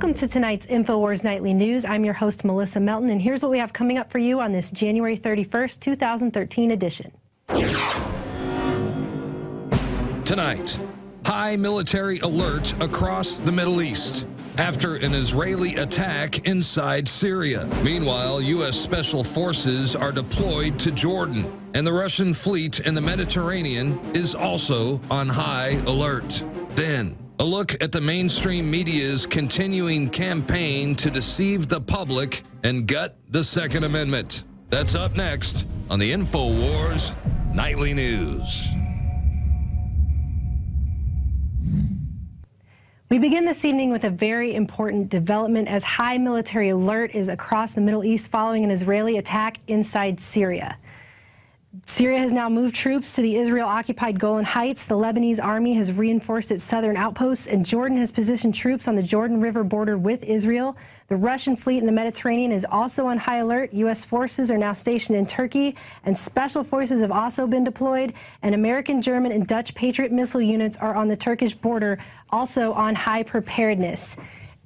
Welcome to tonight's InfoWars Nightly News. I'm your host, Melissa Melton, and here's what we have coming up for you on this January 31st, 2013 edition. Tonight, high military alert across the Middle East after an Israeli attack inside Syria. Meanwhile, U.S. Special Forces are deployed to Jordan, and the Russian fleet in the Mediterranean is also on high alert. Then, a look at the mainstream media's continuing campaign to deceive the public and gut the Second Amendment. That's up next on the InfoWars Nightly News. We begin this evening with a very important development as high military alert is across the Middle East following an Israeli attack inside Syria. Syria has now moved troops to the Israel-occupied Golan Heights. The Lebanese Army has reinforced its southern outposts, and Jordan has positioned troops on the Jordan River border with Israel. The Russian fleet in the Mediterranean is also on high alert. U.S. forces are now stationed in Turkey, and special forces have also been deployed. And American, German, and Dutch Patriot missile units are on the Turkish border, also on high preparedness.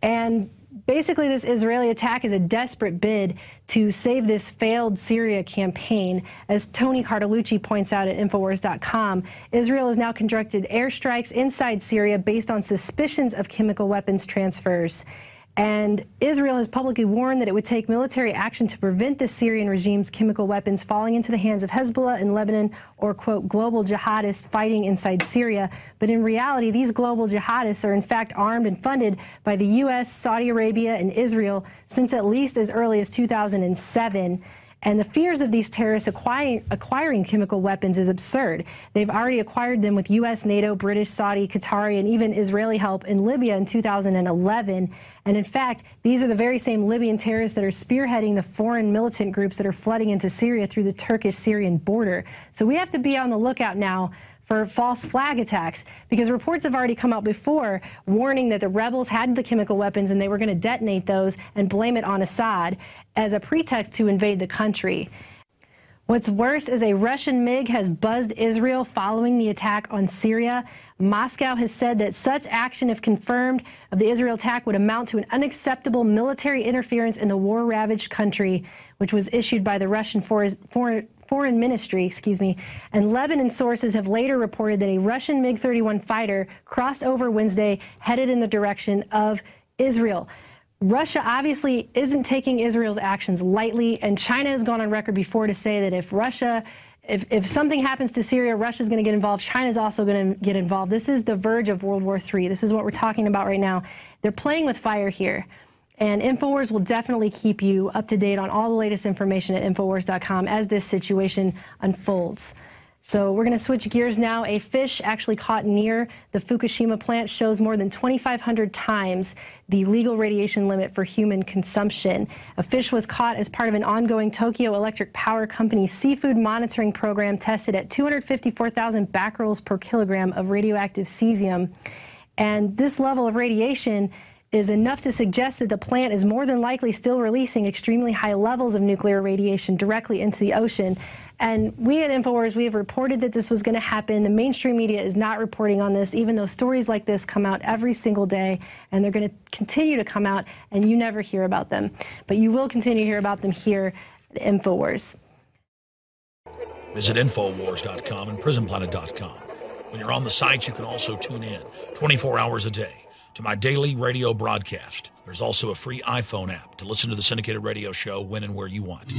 And basically, this Israeli attack is a desperate bid to save this failed Syria campaign. As Tony Cartalucci points out at Infowars.com, Israel has now conducted airstrikes inside Syria based on suspicions of chemical weapons transfers. And Israel has publicly warned that it would take military action to prevent the Syrian regime's chemical weapons falling into the hands of Hezbollah in Lebanon or, quote, global jihadists fighting inside Syria. But in reality, these global jihadists are in fact armed and funded by the U.S., Saudi Arabia, and Israel since at least as early as 2007. And the fears of these terrorists acquiring chemical weapons is absurd. They've already acquired them with U.S., NATO, British, Saudi, Qatari, and even Israeli help in Libya in 2011. And in fact, these are the very same Libyan terrorists that are spearheading the foreign militant groups that are flooding into Syria through the Turkish-Syrian border. So we have to be on the lookout now for false flag attacks, because reports have already come out before warning that the rebels had the chemical weapons and they were going to detonate those and blame it on Assad as a pretext to invade the country. What's worse is a Russian MiG has buzzed Israel following the attack on Syria. Moscow has said that such action, if confirmed, of the Israel attack would amount to an unacceptable military interference in the war-ravaged country, which was issued by the Russian Foreign Ministry, and Lebanon sources have later reported that a Russian MiG-31 fighter crossed over Wednesday, headed in the direction of Israel. Russia obviously isn't taking Israel's actions lightly, and China has gone on record before to say that if something happens to Syria, Russia's going to get involved. China's also going to get involved. This is the verge of World War III. This is what we're talking about right now. They're playing with fire here. And InfoWars will definitely keep you up to date on all the latest information at Infowars.com as this situation unfolds. So we're going to switch gears now. A fish actually caught near the Fukushima plant shows more than 2,500 times the legal radiation limit for human consumption. A fish was caught as part of an ongoing Tokyo Electric Power Company seafood monitoring program tested at 254,000 becquerels per kilogram of radioactive cesium. And this level of radiation is enough to suggest that the plant is more than likely still releasing extremely high levels of nuclear radiation directly into the ocean. And we at InfoWars, we have reported that this was going to happen. The mainstream media is not reporting on this, even though stories like this come out every single day, and they're going to continue to come out, and you never hear about them. But you will continue to hear about them here at InfoWars. Visit Infowars.com and PrisonPlanet.com. When you're on the site, you can also tune in 24 hours a day to my daily radio broadcast. There's also a free iPhone app to listen to the syndicated radio show when and where you want.